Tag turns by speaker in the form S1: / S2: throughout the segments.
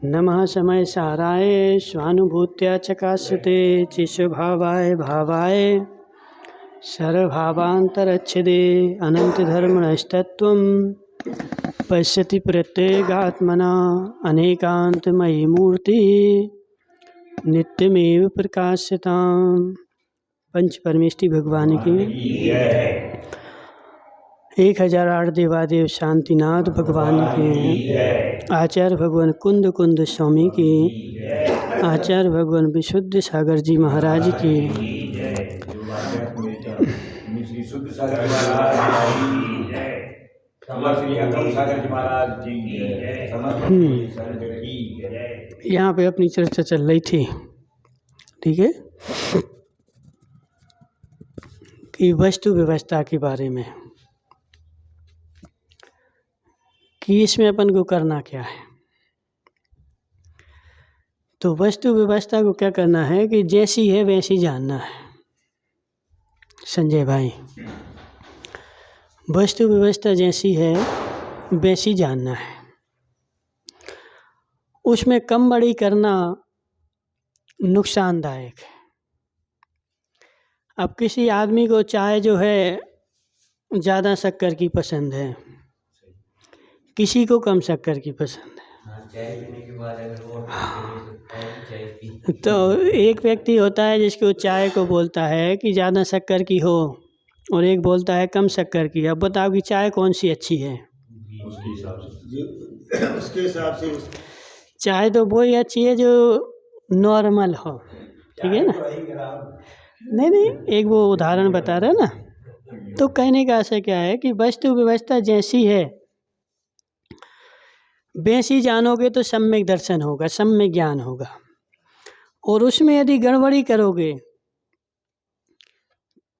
S1: नमः समय साराय स्वानुभूत्या चकास्यते चिस्वभावाय भावाय सर्वभावान्तरच्छिदे अनन्तधर्मणस्तत्त्वं पश्यति प्रत्यगात्मना अनेकान्तमयी मूर्ति नित्यमेव प्रकाश्यताम्। पंच परमेष्टि भगवान की 1008 देवादेव शांतिनाथ भगवान के, आचार्य भगवान कुंद कुंद स्वामी की, आचार्य भगवान विशुद्ध सागर जी महाराज की, यहाँ पे अपनी चर्चा चल रही थी, ठीक है, कि वस्तु व्यवस्था के बारे में, कि इसमें अपन को करना क्या है। तो वस्तु व्यवस्था को क्या करना है कि जैसी है वैसी जानना है। संजय भाई, वस्तु व्यवस्था जैसी है वैसी जानना है, उसमें कम बड़ी करना नुकसानदायक है। अब किसी आदमी को चाय जो है ज़्यादा शक्कर की पसंद है, किसी को कम शक्कर की पसंद है। तो एक व्यक्ति होता है जिसको चाय को बोलता है कि ज़्यादा शक्कर की हो, और एक बोलता है कम शक्कर की। अब बताओ कि चाय कौन सी अच्छी है? उसके हिसाब से चाय तो वही अच्छी है जो नॉर्मल हो, ठीक है ना। नहीं, एक वो उदाहरण बता रहे ना। तो कहने का आशय क्या है कि वस्तु व्यवस्था जैसी है वैसी जानोगे तो सम्यक दर्शन होगा, सम्यक ज्ञान होगा। और उसमें यदि गड़बड़ी करोगे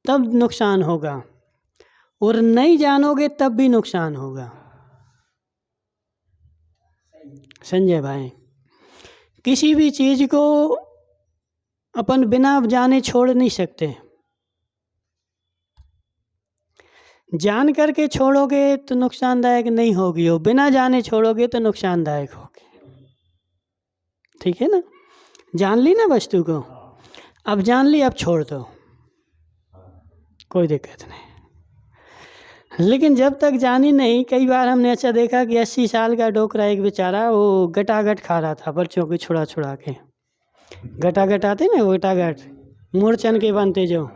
S1: तब नुकसान होगा, और नहीं जानोगे तब भी नुकसान होगा। संजय भाई, किसी भी चीज को अपन बिना जाने छोड़ नहीं सकते। जान करके छोड़ोगे तो नुकसानदायक नहीं होगी, और बिना जाने छोड़ोगे तो नुकसानदायक होगी, ठीक है ना। जान ली ना वस्तु को, अब जान ली, अब छोड़ दो, कोई दिक्कत नहीं। लेकिन जब तक जानी नहीं, कई बार हमने ऐसा देखा कि 80 साल का डोकरा एक बेचारा वो गटागट खा रहा था, बच्चों को छुड़ा छुड़ा के। गटागट आते ना, वो गटागट मूर्छन के बनते जो,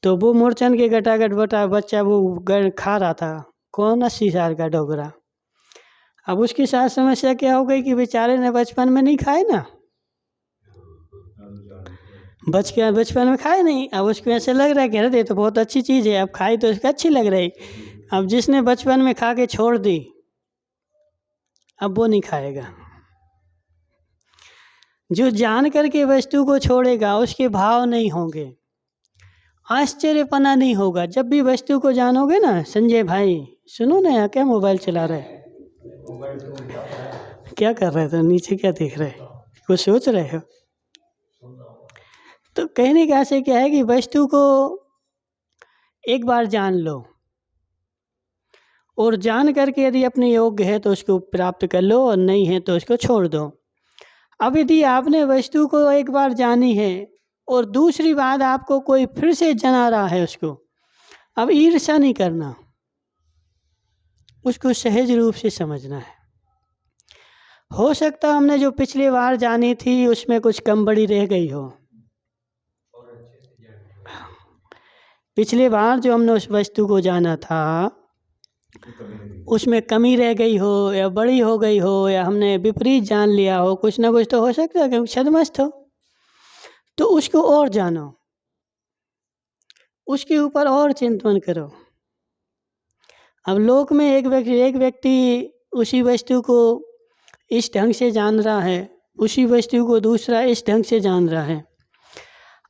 S1: तो वो मूर्छन के गटागट बच्चा वो खा रहा था। कौन? 80 साल का डोकरा। अब उसके साथ समस्या क्या हो गई कि बेचारे ने बचपन में नहीं खाए ना, बचपन में खाए नहीं। अब उसको ऐसे लग रहा है कि अरे ये तो बहुत अच्छी चीज़ है, अब खाई तो इसको अच्छी लग रही। अब जिसने बचपन में खा के छोड़ दी, अब वो नहीं खाएगा। जो जान करके वस्तु को छोड़ेगा उसके भाव नहीं होंगे, आश्चर्यपना नहीं होगा। जब भी वस्तु को जानोगे ना, संजय भाई सुनो ना, यहाँ क्या मोबाइल चला रहे, क्या कर रहे थे, नीचे क्या देख रहे, कुछ सोच रहे हो? तो कहने का आशय क्या है कि वस्तु को एक बार जान लो, और जान करके यदि अपने योग्य है तो उसको प्राप्त कर लो, और नहीं है तो उसको छोड़ दो। अब यदि आपने वस्तु को एक बार जानी है और दूसरी बार आपको कोई फिर से जना रहा है उसको, अब ईर्ष्या नहीं करना, उसको सहज रूप से समझना है। हो सकता हमने जो पिछली बार जानी थी उसमें कुछ कम बड़ी रह गई हो, पिछली बार जो हमने उस वस्तु को जाना था उसमें कमी रह गई हो, या बड़ी हो गई हो, या हमने विपरीत जान लिया हो, कुछ ना कुछ तो हो सकता है कि छदमस्त हो। तो उसको और जानो, उसके ऊपर और चिंतन करो। अब लोक में एक व्यक्ति उसी वस्तु को इस ढंग से जान रहा है, उसी वस्तु को दूसरा इस ढंग से जान रहा है।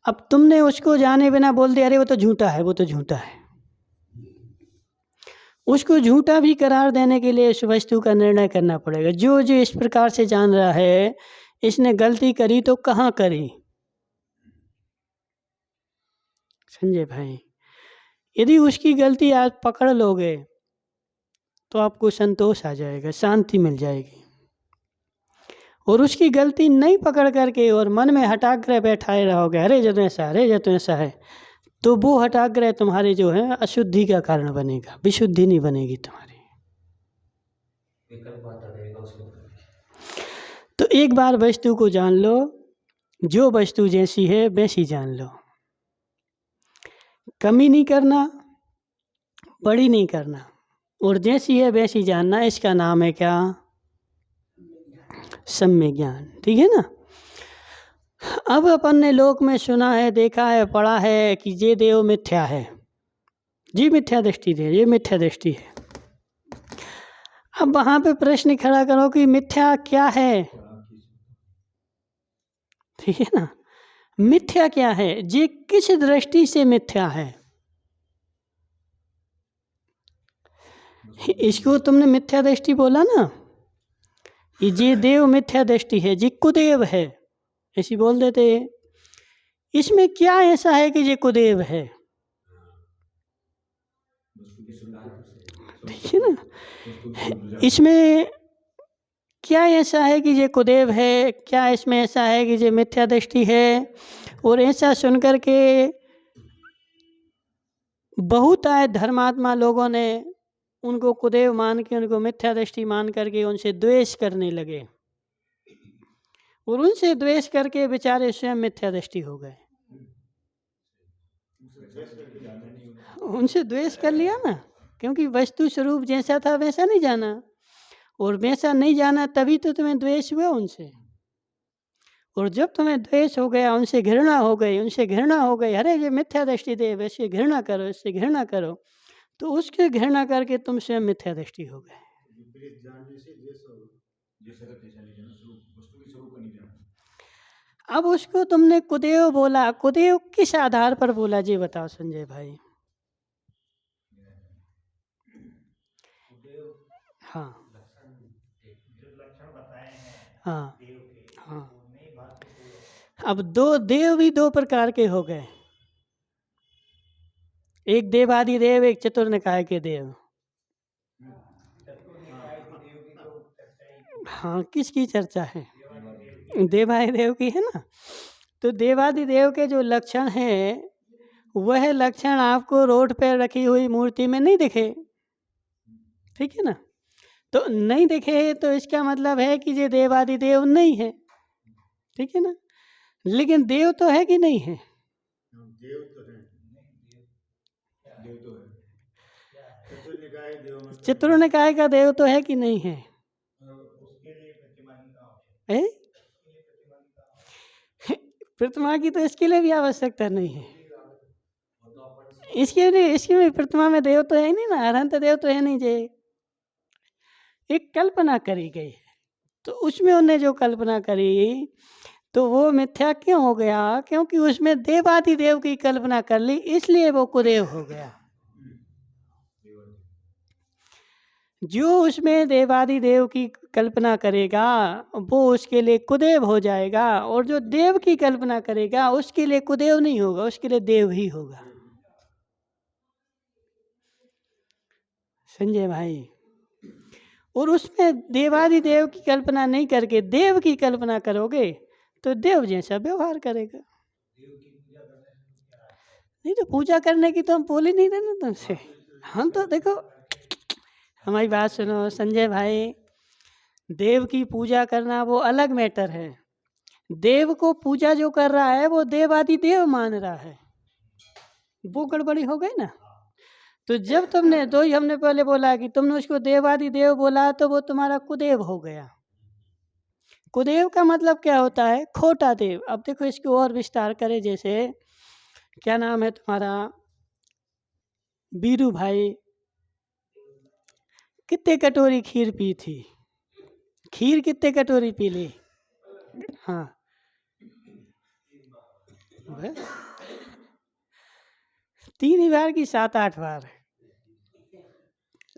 S1: अब तुमने उसको जाने बिना बोल दिया अरे वो तो झूठा है, वो तो झूठा है। उसको झूठा भी करार देने के लिए उस वस्तु का निर्णय करना पड़ेगा। जो इस प्रकार से जान रहा है, इसने गलती करी तो कहाँ करी? संजय भाई, यदि उसकी गलती आप पकड़ लोगे तो आपको संतोष आ जाएगा, शांति मिल जाएगी। और उसकी गलती नहीं पकड़ करके और मन में हठाग्रह बैठाए रहोगे, अरे जो तो ऐसा, अरे जो तो ऐसा है, तो वो हठाग्रह तुम्हारे जो है अशुद्धि का कारण बनेगा, विशुद्धि नहीं बनेगी तुम्हारी। तो एक बार वस्तु को जान लो, जो वस्तु जैसी है वैसी जान लो, कमी नहीं करना, बड़ी नहीं करना, और जैसी है वैसी जानना। इसका नाम है क्या? सम्यक ज्ञान। ठीक है ना। अब अपन ने लोक में सुना है, देखा है, पढ़ा है कि ये देव मिथ्या है, जी मिथ्या दृष्टि दे, ये मिथ्या दृष्टि है। अब वहां पे प्रश्न खड़ा करो कि मिथ्या क्या है। ठीक है ना, मिथ्या क्या है, ये किस दृष्टि से मिथ्या है। इसको तुमने मिथ्या दृष्टि बोला ना, ये देव मिथ्या दृष्टि है, जी कुदेव है, ऐसी बोल देते। इसमें क्या ऐसा है कि ये कुदेव है? ठीक है ना, इसमें क्या ऐसा है कि ये कुदेव है? क्या इसमें ऐसा है कि ये मिथ्या दृष्टि है? और ऐसा सुनकर के बहुत आए धर्मात्मा लोगों ने उनको कुदेव मान के, उनको मिथ्या दृष्टि मान करके उनसे द्वेष करने लगे, और उनसे द्वेष करके बेचारे स्वयं मिथ्या दृष्टि हो गए। उनसे द्वेष कर लिया ना, क्योंकि वस्तु स्वरूप जैसा था वैसा नहीं जाना, और वैसा नहीं जाना तभी तो तुम्हें द्वेष हुआ उनसे। और जब तुम्हें द्वेष हो गया, उनसे घृणा हो गई, उनसे घृणा हो गई, अरे ये मिथ्या दृष्टि दे, वैसे घृणा करो, इससे घृणा करो, तो उसके घृणा करके तुम स्वयं मिथ्या दृष्टि हो गए। अब उसको तुमने कुदेव बोला, कुदेव किस आधार पर बोला जी बताओ संजय भाई। हाँ हाँ हाँ। अब दो देव भी दो प्रकार के हो गए, एक देवादि देव, एक चतुर्निकाय के देव। हाँ, किसकी चर्चा है? देवादि देव की है ना। तो देवादि देव के जो लक्षण हैं, वह लक्षण आपको रोड पर रखी हुई मूर्ति में नहीं दिखे। ठीक है ना, तो नहीं दिखे तो इसका मतलब है कि ये देवादि देव नहीं है। ठीक है ना, लेकिन देव तो है कि नहीं है? देव तो है, देव तो है। चतुर्निकाय का देव तो है कि नहीं है? प्रतिमा की तो इसके लिए भी आवश्यकता नहीं है। इसके लिए, इसके में प्रतिमा में देव तो है नहीं ना, अनंत देव तो है नहीं। जे एक कल्पना करी गई है, तो उसमें उन्हें जो कल्पना करी तो वो मिथ्या क्यों हो गया? क्योंकि उसमें देवादि देव की कल्पना कर ली, इसलिए वो कुदेव हो गया। जो उसमें देवादि देव की कल्पना करेगा वो उसके लिए कुदेव हो जाएगा, और जो देव की कल्पना करेगा उसके लिए कुदेव नहीं होगा, उसके लिए देव ही होगा। संजय भाई, और उसमें देवादि देव की कल्पना नहीं करके देव की कल्पना करोगे तो देव जैसा व्यवहार करेगा। नहीं तो पूजा करने की तो हम बोल ही नहीं रहे ना तुमसे। हम तो देखो, हमारी बात सुनो संजय भाई, देव की पूजा करना वो अलग मैटर है। देव को पूजा जो कर रहा है वो देवादि देव मान रहा है, वो गड़बड़ी हो गई ना। तो जब तुमने दो ही हमने पहले बोला कि तुमने उसको देवादि देव बोला तो वो तुम्हारा कुदेव हो गया। कुदेव का मतलब क्या होता है? खोटा देव। अब देखो इसको और विस्तार करें, जैसे क्या नाम है तुम्हारा, बीरू भाई, कितने कटोरी खीर पी थी? खीर कितने कटोरी पी ली? हाँ, 3 बार की 7-8 बार।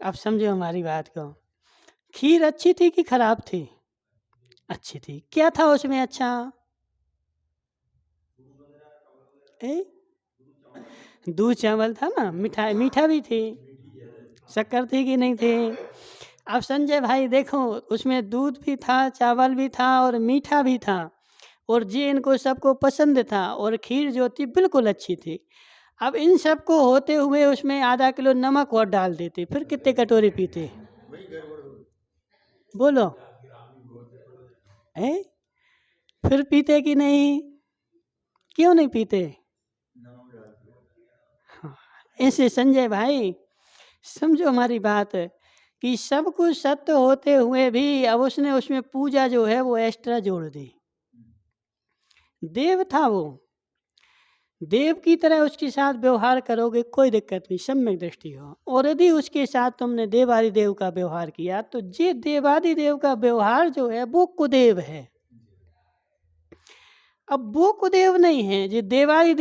S1: अब समझो हमारी बात को, खीर अच्छी थी कि खराब थी? अच्छी थी। क्या था उसमें अच्छा? दूध चावल था ना, मिठाई मीठा भी थी, शक्कर थी कि नहीं थी? अब संजय भाई देखो, उसमें दूध भी था, चावल भी था और मीठा भी था, और ये इनको सबको पसंद था, और खीर जो थी बिल्कुल अच्छी थी। अब इन सबको होते हुए उसमें आधा किलो नमक और डाल देते, फिर कितने कटोरे पीते? बोलो है? फिर पीते कि नहीं? क्यों नहीं पीते? हाँ, ऐसे संजय भाई समझो हमारी बात कि सब कुछ सत्य होते हुए भी अब उसने उसमें पूजा जो है वो एक्स्ट्रा जोड़ दी। देव था वो, देव की तरह उसके साथ व्यवहार करोगे कोई दिक्कत नहीं, सम्यक दृष्टि हो। और यदि उसके साथ तुमने देवादि देव का व्यवहार किया तो ये देवादि देव का व्यवहार जो है वो कुदेव है। अब वो कुदेव नहीं है, ये देवादि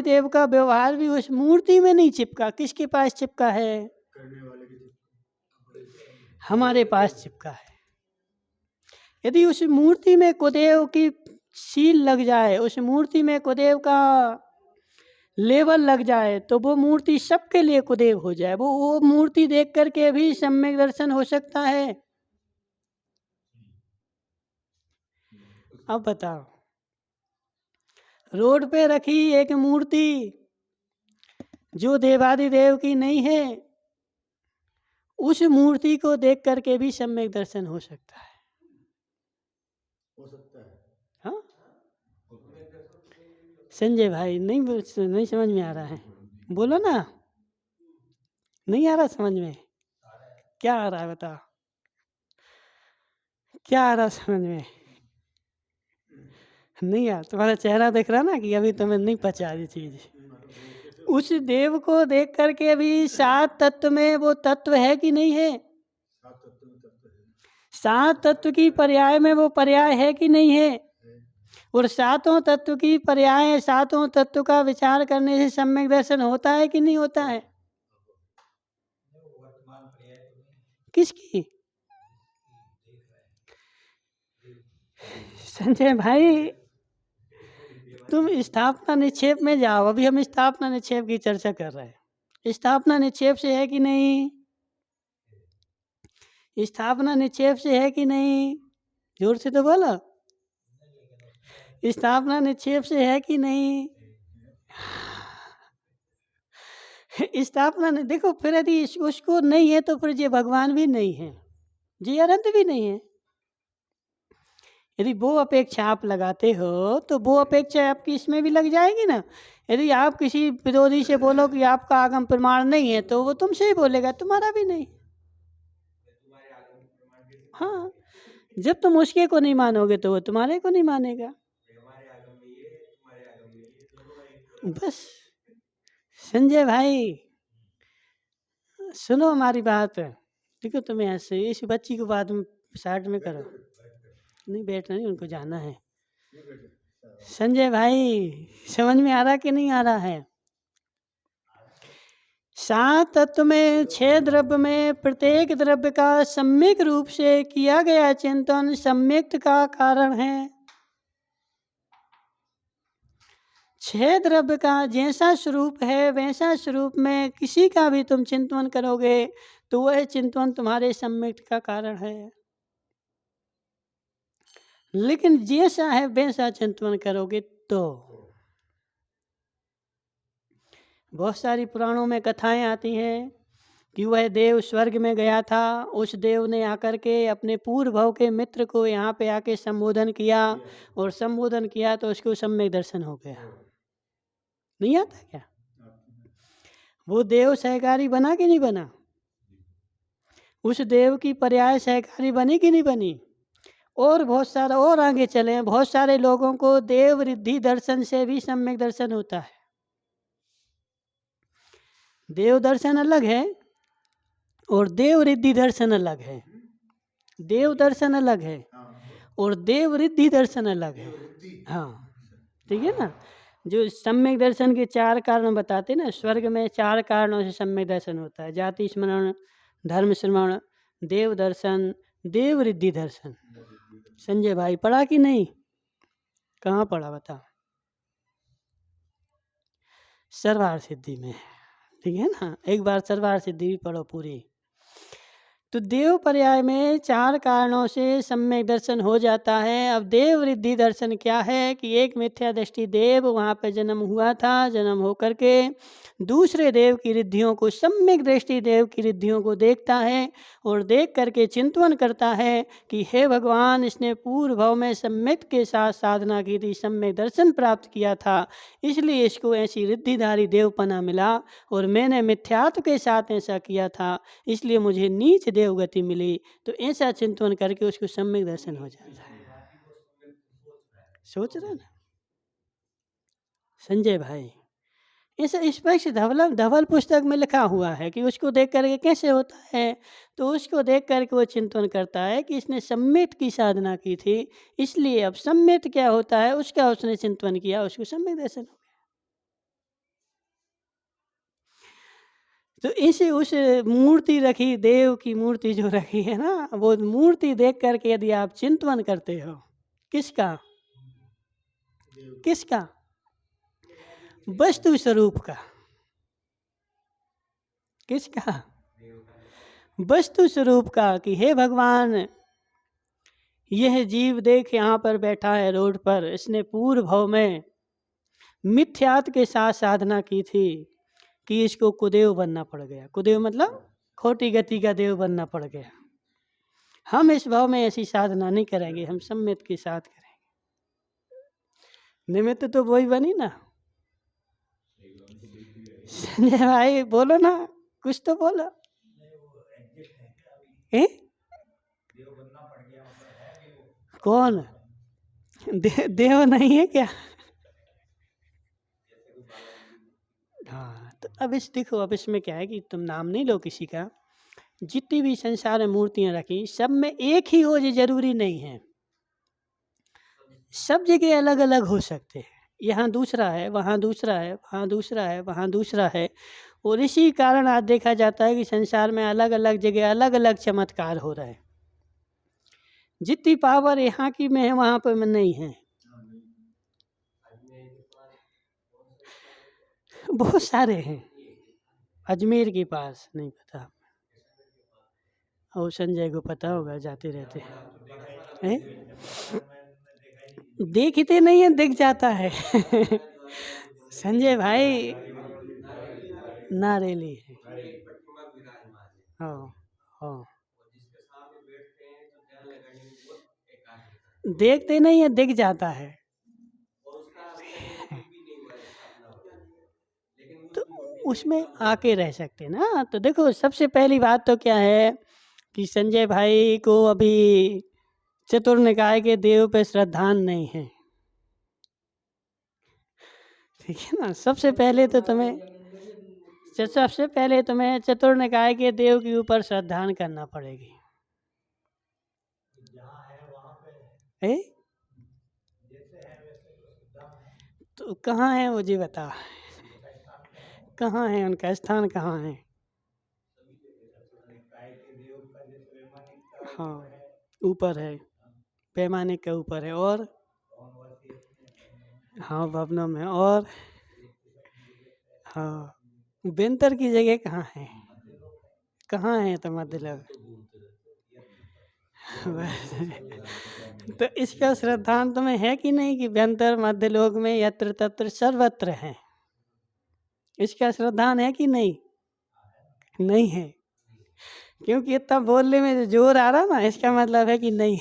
S1: देव का व्यवहार भी उस मूर्ति में नहीं चिपका। किसके पास चिपका है? हमारे पास चिपका है। यदि उस मूर्ति में कुदेव की सील लग जाए, उस मूर्ति में कुदेव का लेवल लग जाए, तो वो मूर्ति सबके लिए कुदेव हो जाए। वो मूर्ति देख करके भी सम्यक दर्शन हो सकता है। अब बताओ, रोड पे रखी एक मूर्ति जो देवादि देव की नहीं है, उस मूर्ति को देख करके भी सम्यक दर्शन हो सकता है। हाँ संजय भाई, नहीं समझ में आ रहा है? बोलो ना, नहीं आ रहा समझ में? क्या आ रहा है बताओ, क्या आ रहा समझ में? नहीं यार, तुम्हारा चेहरा देख रहा ना कि अभी तुम्हें नहीं पचा ये चीज। उस देव को देख करके भी सात तत्व में वो तत्व है कि नहीं है? सात तत्व की पर्याय में वो पर्याय है कि नहीं है? और सातों तत्व की पर्याय, सातों तत्व का विचार करने से सम्यक दर्शन होता है कि नहीं होता है? किसकी? संजय भाई तुम स्थापना निक्षेप में जाओ। अभी हम स्थापना निक्षेप की चर्चा कर रहे हैं। स्थापना निक्षेप से है कि नहीं? स्थापना निक्षेप से है कि नहीं? जोर से तो बोलो, स्थापना निक्षेप से है कि नहीं? स्थापना नहीं, देखो फिर यदि उसको नहीं है तो फिर ये भगवान भी नहीं है, ये अनंत भी नहीं है। यदि वो अपेक्षा आप लगाते हो तो वो अपेक्षा आपकी इसमें भी लग जाएगी ना। यदि आप किसी विरोधी से बोलो कि आपका आगम प्रमाण नहीं है, तो वो तुमसे ही बोलेगा तुम्हारा भी नहीं। हाँ, जब तुम उसके को नहीं मानोगे तो वो तुम्हारे को नहीं मानेगा। बस संजय भाई सुनो हमारी बात। देखो तुम्हें ऐसे, इस बच्ची को बाद में साइड में करो। नहीं बैठना नहीं, उनको जाना है। संजय भाई समझ में आ रहा कि नहीं आ रहा है? सात तत्व में, छह द्रव्य में, प्रत्येक द्रव्य का सम्यक रूप से किया गया चिंतन सम्यक्त का कारण है। छह द्रव्य का जैसा स्वरूप है वैसा स्वरूप में किसी का भी तुम चिंतन करोगे तो वह चिंतन तुम्हारे सम्यक्त का कारण है। लेकिन जैसा है वैसा चिंतन करोगे तो। बहुत सारी पुराणों में कथाएं आती हैं कि वह देव स्वर्ग में गया था, उस देव ने आकर के अपने पूर्व भव के मित्र को यहाँ पे आके संबोधन किया, और संबोधन किया तो उसको सम्यक दर्शन हो गया। नहीं आता क्या? वो देव सहकारी बना कि नहीं बना? उस देव की पर्याय सहकारी बनी कि नहीं बनी? और बहुत सारा और आगे चले, बहुत सारे लोगों को देव रिद्धि दर्शन से भी सम्यक दर्शन होता है। देव दर्शन अलग है और देव रिद्धि दर्शन अलग है। देव दर्शन अलग है और देव रिद्धि दर्शन अलग है। हाँ ठीक है ना। जो सम्यक दर्शन के चार कारण बताते ना, स्वर्ग में चार कारणों से सम्यक दर्शन होता है: जाति स्मरण, धर्म श्रवण, देव दर्शन, देव रिद्धि दर्शन। संजय भाई पढ़ा कि नहीं? कहाँ पढ़ा बता? सर्वार सिद्धि में, ठीक है ना। एक बार सर्वार सिद्धि भी पढ़ो पूरी। तो देव पर्याय में 4 कारणों से सम्यक दर्शन हो जाता है। अब देव रिद्धि दर्शन क्या है कि एक मिथ्या दृष्टि देव वहाँ पे जन्म हुआ था, जन्म होकर के दूसरे देव की रिद्धियों को, सम्यक दृष्टि देव की रिद्धियों को देखता है और देख करके चिंतन करता है कि हे भगवान, इसने पूर्व भाव में सम्यक के साथ साधना की थी, सम्यक दर्शन प्राप्त किया था, इसलिए इसको ऐसी रिद्धिधारी देवपना मिला, और मैंने मिथ्यात्व के साथ ऐसा किया था, इसलिए मुझे नीच देवगति मिली। तो ऐसा चिंतन करके उसको सम्यक दर्शन हो जाता है। सोच रहे ना संजय भाई, ऐसा स्पष्ट धवल पुस्तक में लिखा हुआ है कि उसको देख करके कैसे होता है। तो उसको देख करके वो चिंतन करता है कि इसने सम्यक की साधना की थी, इसलिए अब सम्यक क्या होता है उसका उसने चिंतन किया, उसको सम्यक दर्शन हो गया। तो इसे उस मूर्ति रखी, देव की मूर्ति जो रखी है ना, वो मूर्ति देख करके यदि आप चिंतन करते हो, किसका किसका वस्तु स्वरूप का, किसका वस्तु स्वरूप का, कि हे भगवान, यह जीव देख यहाँ पर बैठा है रोड पर, इसने पूर्व भाव में मिथ्यात्व के साथ साधना की थी कि इसको कुदेव बनना पड़ गया। कुदेव मतलब खोटी गति का देव बनना पड़ गया। हम इस भाव में ऐसी साधना नहीं करेंगे, हम सम्यक के साथ करेंगे। निमित्त तो वही बनी ना। संजय भाई बोलो ना, कुछ तो बोलो। कौन देव नहीं है क्या? हाँ, तो अब देखो, अब इसमें क्या है कि तुम नाम नहीं लो किसी का, जितनी भी संसार में मूर्तियां रखी, सब में एक ही हो ये जरूरी नहीं है, सब जगह अलग अलग हो सकते हैं। यहाँ दूसरा है, वहाँ दूसरा है, वहाँ दूसरा है, वहाँ दूसरा है, और इसी कारण आज देखा जाता है कि संसार में अलग अलग जगह अलग अलग चमत्कार हो रहे हैं। जितनी पावर यहाँ की में है वहाँ पर में नहीं है। बहुत सारे हैं, अजमेर के पास नहीं पता, और संजय को पता होगा, जाते रहते हैं। देखते नहीं है, दिख जाता है। संजय भाई नारेली है। हाँ हाँ, देखते नहीं है, दिख जाता है। तो उसमें आके रह सकते ना। तो देखो, सबसे पहली बात तो क्या है कि संजय भाई को अभी चतुर निकाय के देव पे श्रद्धा नहीं है, ठीक है ना। सबसे पहले तुम्हें चतुर निकाय के देव के ऊपर श्रद्धा करना पड़ेगी। तो कहाँ है वो जी बता, कहाँ है उनका स्थान, कहाँ है? हाँ, ऊपर है, पैमाने के ऊपर है, और हाँ भवनों में, और हाँ, बेंतर की जगह कहाँ है? कहाँ है तो मध्य लोग? तो इसका श्रद्धांत में है कि नहीं कि बेंतर मध्य लोक में यत्र तत्र सर्वत्र है? इसका श्रद्धान है कि नहीं? नहीं है, क्योंकि इतना बोलने में जो जोर आ रहा ना, इसका मतलब है कि नहीं।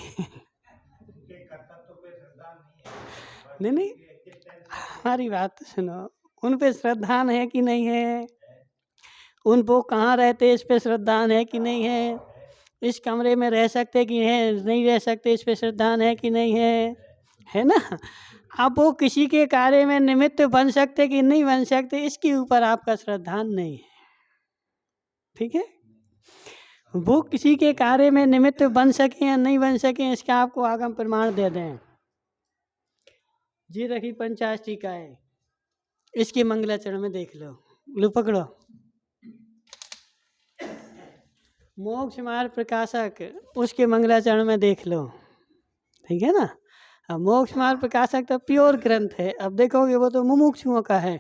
S1: नहीं, हमारी बात सुनो, उन पे श्रद्धान है कि नहीं है? उन वो कहाँ रहते इस पे श्रद्धान है कि नहीं है? इस कमरे में रह सकते कि है नहीं रह सकते, इस पे श्रद्धान है कि नहीं है ना। अब वो किसी के कार्य में निमित्त बन सकते कि नहीं बन सकते, इसके ऊपर आपका श्रद्धान नहीं है, ठीक है। वो किसी के कार्य में निमित्त बन सके या नहीं बन सके, इसका आपको आगम प्रमाण दे दें। जी रखी पंचाश टीका है, इसके मंगलाचरण में देख लो पकड़ो। मोक्ष मार्ग प्रकाशक, उसके मंगलाचरण में देख लो, ठीक है ना। अब मोक्ष मार्ग प्रकाशक तो प्योर ग्रंथ है, अब देखोगे वो तो मुमुक्षुओं का है,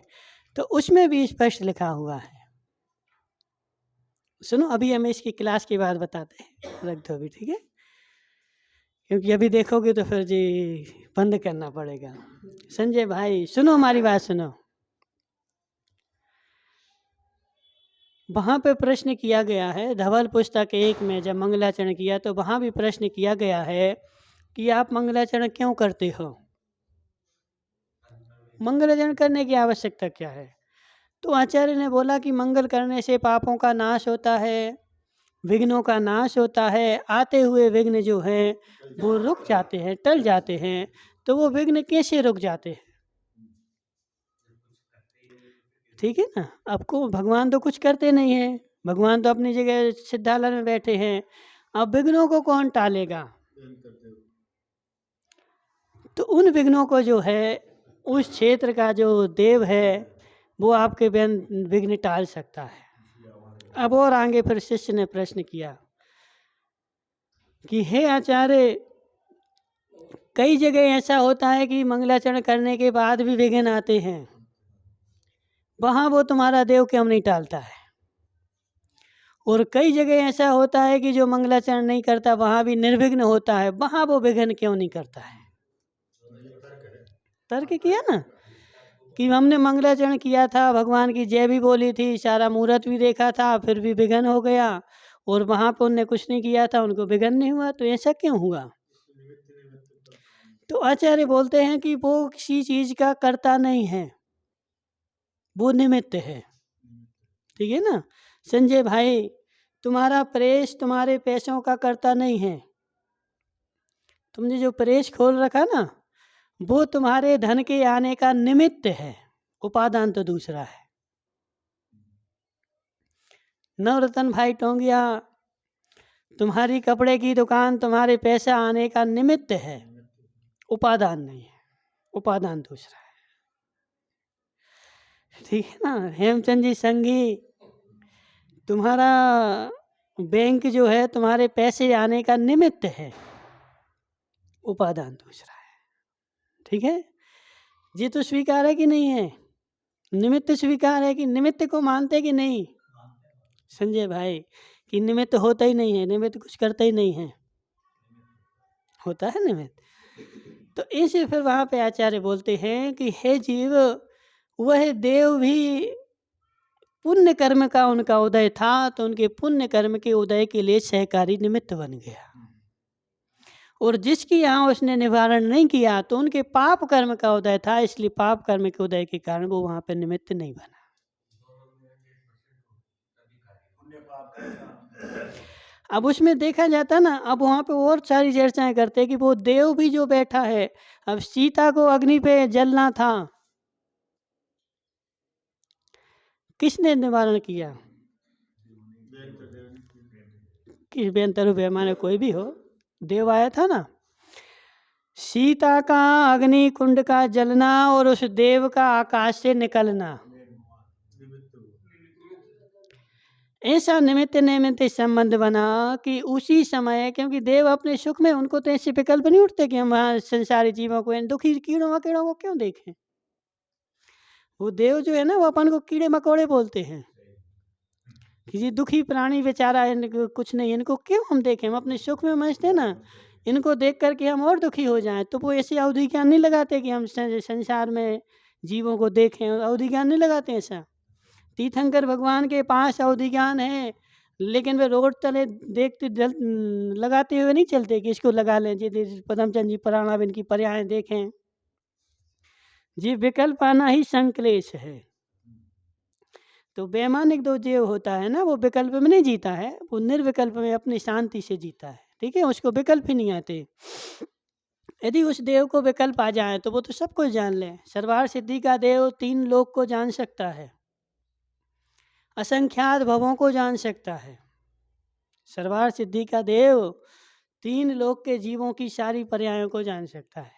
S1: तो उसमें भी स्पष्ट लिखा हुआ है। सुनो, अभी हमें इसकी क्लास के बाद बताते हैं, रख दो अभी, ठीक है? क्योंकि अभी देखोगे तो फिर जी बंद करना पड़ेगा। संजय भाई सुनो, हमारी बात सुनो। वहाँ पे प्रश्न किया गया है, धवल पुस्तक 1 में जब मंगलाचरण किया तो वहाँ भी प्रश्न किया गया है कि आप मंगलाचरण क्यों करते हो, मंगलाचरण करने की आवश्यकता क्या है? तो आचार्य ने बोला कि मंगल करने से पापों का नाश होता है, विघ्नों का नाश होता है, आते हुए विघ्न जो हैं वो रुक जाते हैं, टल जाते हैं। तो वो विघ्न कैसे रुक जाते हैं? ठीक है ना? आपको भगवान तो कुछ करते नहीं हैं, भगवान तो अपनी जगह सिद्धालय में बैठे हैं। अब विघ्नों को कौन टालेगा? तो उन विघ्नों को जो है उस क्षेत्र का जो देव है वो आपके विघ्न टाल सकता है। अब और आगे फिर शिष्य ने प्रश्न किया कि हे आचार्य, कई जगह ऐसा होता है कि मंगलाचरण करने के बाद भी विघ्न आते हैं, वहाँ वो तुम्हारा देव क्यों नहीं टालता है? और कई जगह ऐसा होता है कि जो मंगलाचरण नहीं करता वहाँ भी निर्विघ्न होता है, वहाँ वो विघ्न क्यों नहीं करता है? तर्क किया ना कि हमने मंगलाचरण किया था, भगवान की जय भी बोली थी, सारा मुहूर्त भी देखा था, फिर भी विघ्न हो गया, और वहाँ पर उनने कुछ नहीं किया था, उनको विघ्न नहीं हुआ, तो ऐसा क्यों हुआ? तो आचार्य बोलते हैं कि वो किसी चीज का कर्ता नहीं है, वो निमित्त है। ठीक है ना? संजय भाई, तुम्हारा प्रेस तुम्हारे पैसों का कर्ता नहीं है। तुमने जो प्रेस खोल रखा ना वो तुम्हारे धन के आने का निमित्त है, उपादान तो दूसरा है। नवरतन भाई टोंगिया, तुम्हारी कपड़े की दुकान तुम्हारे पैसा आने का निमित्त है, उपादान नहीं है, उपादान दूसरा है। ठीक है ना? हेमचंद जी संगी, तुम्हारा बैंक जो है तुम्हारे पैसे आने का निमित्त है, उपादान दूसरा है। ठीक है? ये तो स्वीकार है कि नहीं है? निमित्त स्वीकार है कि निमित्त को मानते कि नहीं? संजय भाई कि निमित्त होता ही नहीं है, निमित्त कुछ करता ही नहीं है, होता है निमित्त। तो इसे फिर वहाँ पे आचार्य बोलते हैं कि हे जीव, वह देव भी पुण्य कर्म का उनका उदय था, तो उनके पुण्य कर्म के उदय के लिए सहकारी निमित्त बन गया, और जिसकी यहाँ उसने निवारण नहीं किया तो उनके पाप कर्म का उदय था, इसलिए पाप कर्म के उदय के कारण वो वहाँ पे निमित्त नहीं बना। अब उसमें देखा जाता ना, अब वहाँ पे और सारी चर्चाएं करते कि वो देव भी जो बैठा है, अब सीता को अग्नि पे जलना था, किसने निवारण किया? किस बेंतरु बेमाने कोई भी हो, देव आया था ना। सीता का अग्नि कुंड का जलना और उस देव का आकाश से निकलना, ऐसा निमित्त निमित्त संबंध बना कि उसी समय, क्योंकि देव अपने सुख में, उनको तो ऐसे विकल्प नहीं उठते कि हम वहाँ संसारी जीवों को, इन दुखी कीड़ों मकोड़ों को क्यों देखें। वो देव जो है ना वो अपन को कीड़े मकोड़े बोलते हैं, किसी दुखी प्राणी बेचारा इनको कुछ नहीं, इनको क्यों हम देखें, हम अपने सुख में मस्त है ना, इनको देख करके हम और दुखी हो जाएं। तो वो ऐसे अवधि ज्ञान नहीं लगाते कि हम संसार में जीवों को देखें, अवधि ज्ञान नहीं लगाते ऐसा। तीर्थंकर भगवान के पास अवधि ज्ञान है, लेकिन वे रोड तले देखते लगाते हुए नहीं चलते कि इसको लगा लें। जी पदमचंद जी प्राणाब इनकी पर्याय देखें, जी विकल्प आना ही संक्लेश है। तो वैमानिक जो जीव होता है ना वो विकल्प में नहीं जीता है, वो निर्विकल्प में अपनी शांति से जीता है। ठीक है, उसको विकल्प ही नहीं आते। यदि उस देव को विकल्प आ जाए तो वो तो सब कुछ जान ले। सर्वार सिद्धि का देव 3 लोक को जान सकता है, असंख्यात भवों को जान सकता है। सर्वार सिद्धि का देव 3 लोक के जीवों की सारी पर्यायों को जान सकता है,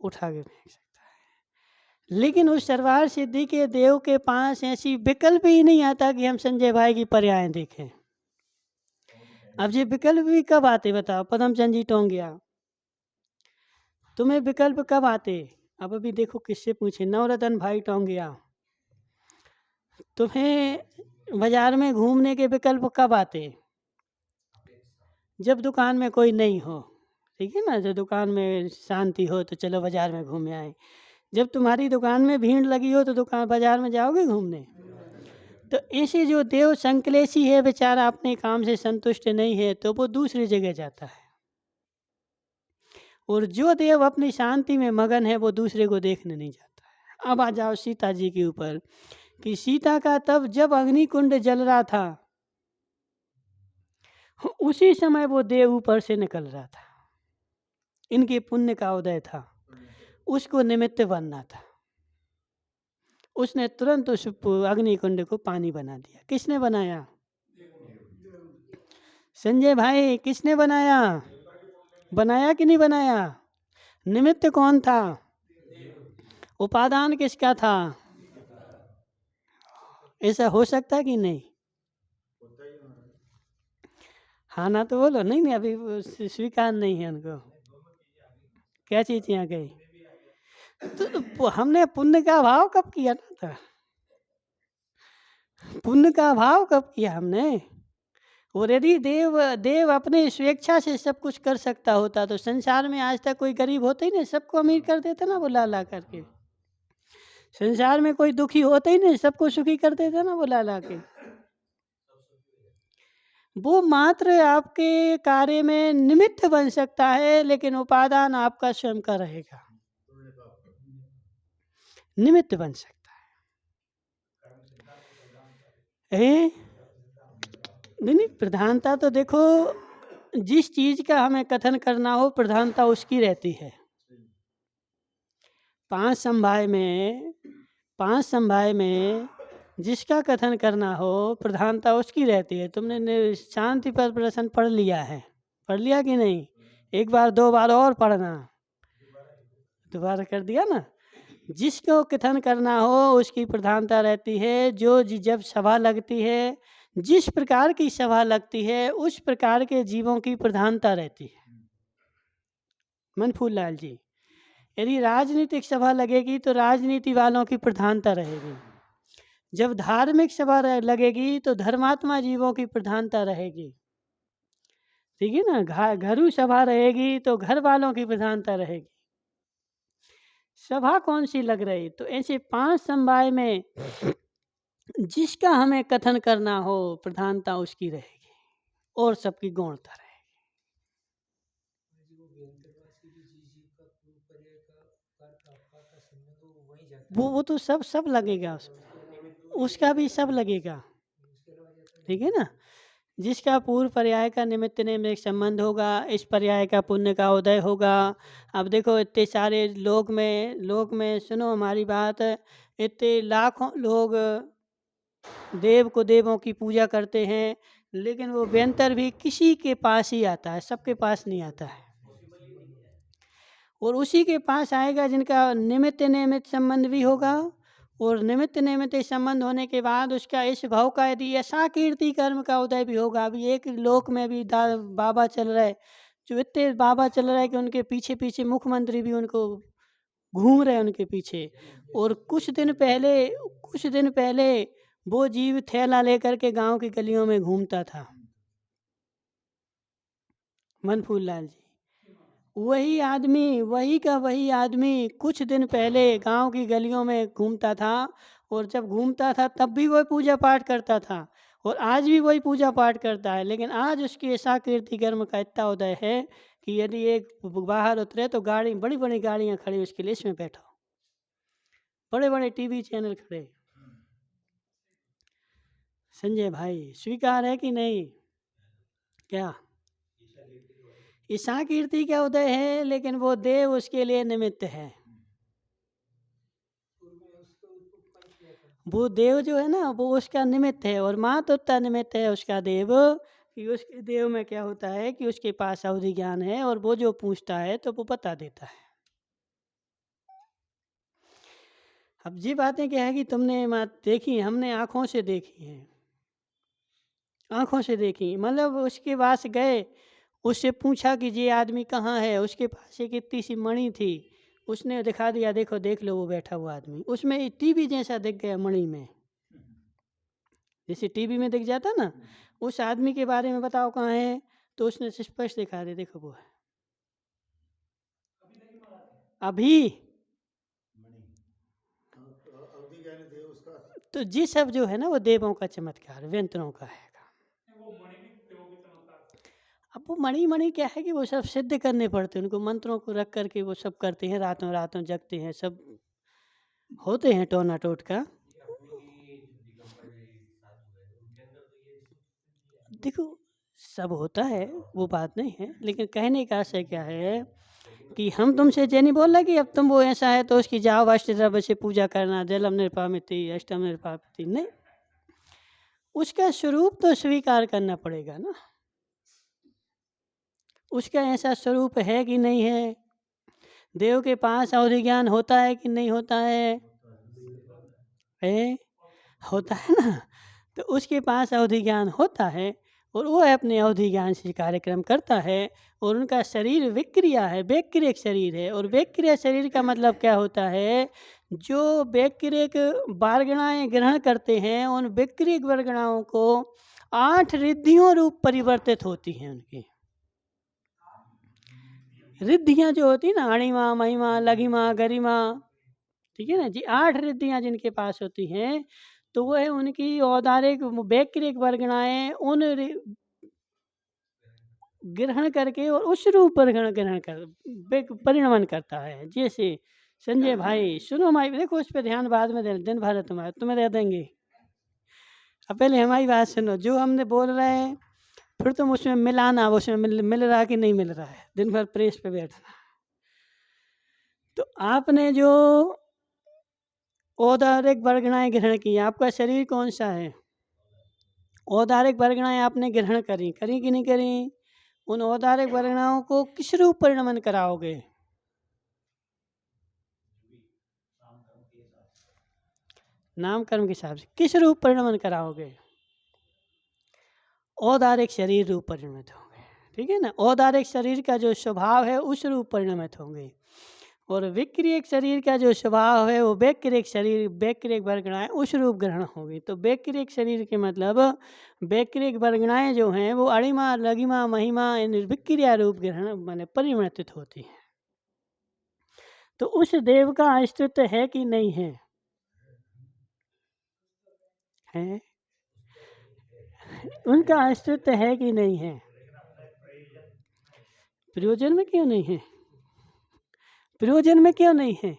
S1: उठा के फेंक सकता है। लेकिन उस सर्वार सिद्धि के देव के पास ऐसी विकल्प ही नहीं आता कि हम संजय भाई की पर्याय देखें। अब ये विकल्प भी कब आते बताओ पदमचंद जी टोंगिया, तुम्हें विकल्प कब आते? अब अभी देखो किससे पूछे, नवरतन भाई टोंगिया, तुम्हें बाजार में घूमने के विकल्प कब आते? जब दुकान में कोई नहीं हो, ठीक है ना, जब दुकान में शांति हो तो चलो बाजार में घूम आए। जब तुम्हारी दुकान में भीड़ लगी हो तो दुकान बाजार में जाओगे घूमने? तो ऐसे जो देव संकलेशी है बेचारा, अपने काम से संतुष्ट नहीं है, तो वो दूसरी जगह जाता है। और जो देव अपनी शांति में मगन है वो दूसरे को देखने नहीं जाता है। अब आ जाओ सीता जी के ऊपर, कि सीता का तब जब अग्निकुंड जल रहा था, उसी समय वो देव ऊपर से निकल रहा था। इनके पुण्य का उदय था, उसको निमित्त बनना था। उसने तुरंत उस अग्निकुंड को पानी बना दिया। किसने बनाया? संजय भाई, किसने बनाया? बनाया कि नहीं बनाया? निमित्त कौन था? उपादान किसका था? ऐसा हो सकता कि नहीं? हाँ ना तो बोलो। नहीं नहीं, अभी स्वीकार नहीं है उनको। क्या चीज यहाँ गई? तो हमने पुण्य का भाव कब किया था? पुण्य का भाव कब किया हमने? और यदि देव अपने स्वेच्छा से सब कुछ कर सकता होता तो संसार में आज तक कोई गरीब होता ही नहीं, सबको अमीर कर देता ना वो ला ला करके। संसार में कोई दुखी होता ही नहीं, सबको सुखी कर देता ना वो ला ला के। वो मात्र आपके कार्य में निमित्त बन सकता है, लेकिन उपादान आपका स्वयं का रहेगा। निमित्त बन सकता है। नहीं, प्रधानता तो देखो, जिस चीज का हमें कथन करना हो प्रधानता उसकी रहती है। पांच संभाय में जिसका कथन करना हो प्रधानता उसकी रहती है। तुमने शांति पर प्रश्न पढ़ लिया है, पढ़ लिया कि नहीं? एक बार दो बार और पढ़ना। दोबारा कर दिया ना। जिसको कथन करना हो उसकी प्रधानता रहती है। जो जब सभा लगती है, जिस प्रकार की सभा लगती है उस प्रकार के जीवों की प्रधानता रहती है। मनफूल लाल जी, यदि राजनीतिक सभा लगेगी तो राजनीति वालों की प्रधानता रहेगी। जब धार्मिक सभा लगेगी तो धर्मात्मा जीवों की प्रधानता रहेगी। ठीक है ना। घरू सभा रहेगी तो घर वालों की प्रधानता रहेगी। सभा कौन सी लग रही? तो ऐसे पांच संभाय में जिसका हमें कथन करना हो प्रधानता उसकी रहेगी और सबकी गौणता रहेगी। वो तो सब लगेगा उसमें, उसका भी सब लगेगा। ठीक है ना। जिसका पूर्व पर्याय का निमित्त निमित्त संबंध होगा, इस पर्याय का पुण्य का उदय होगा। अब देखो इतने सारे लोक में सुनो हमारी बात, इतने लाखों लोग देव को देवों की पूजा करते हैं, लेकिन वो व्यंतर भी किसी के पास ही आता है, सबके पास नहीं आता है। और उसी के पास आएगा जिनका निमित्त निमित्त संबंध भी होगा। और निमित्त निमित्त संबंध होने के बाद उसका इस भाव का यदि ऐसा कीर्ति कर्म का उदय भी होगा। अभी एक लोक में भी बाबा चल रहा है, जो इतने बाबा चल रहा है कि उनके पीछे पीछे मुख्यमंत्री भी उनको घूम रहे हैं उनके पीछे। और कुछ दिन पहले वो जीव थैला लेकर के गांव की गलियों में घूमता था। मनफूल लाल जी, वही आदमी कुछ दिन पहले गांव की गलियों में घूमता था। और जब घूमता था तब भी वही पूजा पाठ करता था, और आज भी वही पूजा पाठ करता है। लेकिन आज उसकी ऐसा कीर्ति कर्म का इतना उदय है कि यदि एक बाहर उतरे तो बड़ी बड़ी गाड़ियां खड़ी उसके लिए, इसमें बैठो, बड़े बड़े टीवी चैनल खड़े। संजय भाई, स्वीकार है कि नहीं? क्या ईसा कीर्ति का उदय है, लेकिन वो देव उसके लिए निमित्त है। वो देव जो है ना वो उसका निमित्त है, और मात्र उतना निमित्त है उसका देव कि उसके देव में क्या होता है कि उसके पास अवधि ज्ञान है, और वो जो पूछता है तो वो बता देता है। अब ये बातें क्या है कि तुमने देखी, हमने आंखों से देखी है, आंखों से देखी। मतलब उसके पास गए, उससे पूछा कि ये आदमी कहाँ है। उसके पास एक इतनी सी मणि थी, उसने दिखा दिया, देखो देख लो वो बैठा हुआ आदमी। उसमें टीवी जैसा दिख गया मणि में। जैसे टीवी में दिख जाता ना, उस आदमी के बारे में बताओ कहाँ है, तो उसने स्पष्ट दिखा दे, देखो वो है अभी। तो जी सब जो है ना वो देवों का चमत्कार, व्यंतरों का है। अब वो मणि क्या है कि वो सब सिद्ध करने पड़ते हैं, उनको मंत्रों को रख करके वो सब करते हैं, रातों रातों जगते हैं, सब होते हैं टोना टोटका। देखो सब होता है, वो बात नहीं है, लेकिन कहने का आशय क्या है कि हम तुमसे ये नहीं बोल रहे कि अब तुम वो ऐसा है तो उसकी जाओ अष्टद्रव्य से पूजा करना, जलम निर्पामिति अष्टम निर्पामिति, नहीं, उसका स्वरूप तो स्वीकार करना पड़ेगा ना, उसका ऐसा स्वरूप है कि नहीं है। देव के पास अवधि ज्ञान होता है कि नहीं होता है? होता है ना, तो उसके पास अवधि ज्ञान होता है और वो अपने अवधि ज्ञान से कार्यक्रम करता है, और उनका शरीर विक्रिया है, व्यक्रियक शरीर है। और व्यक्रिय शरीर का मतलब क्या होता है, जो व्यक्रियक वारगणाएं ग्रहण करते हैं, उन व्यक्रियक वारगणाओं को 8 रिद्धियों रूप परिवर्तित होती हैं। उनकी रिद्धियां जो होती है ना, अणिमा, महिमा, लघिमा, गरिमा, ठीक है ना जी, 8 रिद्धियां जिनके पास होती हैं, तो वो है उनकी औदारिक व्यक्रियक वर्गणाएं उन ग्रहण करके और उस रूप पर ग्रहण कर परिणमन करता है। जैसे संजय भाई सुनो, हमारी देखो उस पर ध्यान बाद में दिन भर तुम्हें दे देंगे। अब पहले हमारी बात सुनो, जो हमने बोल रहे हैं फिर तुम उसमें मिलाना, उसमें मिल रहा कि नहीं मिल रहा है, दिन भर प्रेस पे बैठना। तो आपने जो औदारिक वर्गणाएं ग्रहण की, आपका शरीर कौन सा है? औदारिक वर्गणाएं आपने ग्रहण करी कि नहीं करी? उन औदारिक वर्गणाओं को किस रूप परिणमन कराओगे? नाम कर्म के हिसाब से किस रूप परिणमन कराओगे? औदारिक शरीर रूप परिणमित होंगे, ठीक है ना। औदारिक शरीर का जो स्वभाव है उस रूप परिणमित होंगे, और विक्रियक शरीर का जो स्वभाव है वो व्यक्रियक शरीर, व्यक्रियक वर्गणाएं उस रूप ग्रहण होगी। तो व्यक्रियक शरीर के मतलब व्यक्रियक वर्गणाएं जो हैं वो अणिमा, लघिमा, महिमा इन विक्रिया रूप ग्रहण माने परिवर्तित होती हैं। तो उस देव का अस्तित्व है कि नहीं है? है, उनका अस्तित्व है कि नहीं है? प्रयोजन में क्यों नहीं है? प्रयोजन में क्यों नहीं है?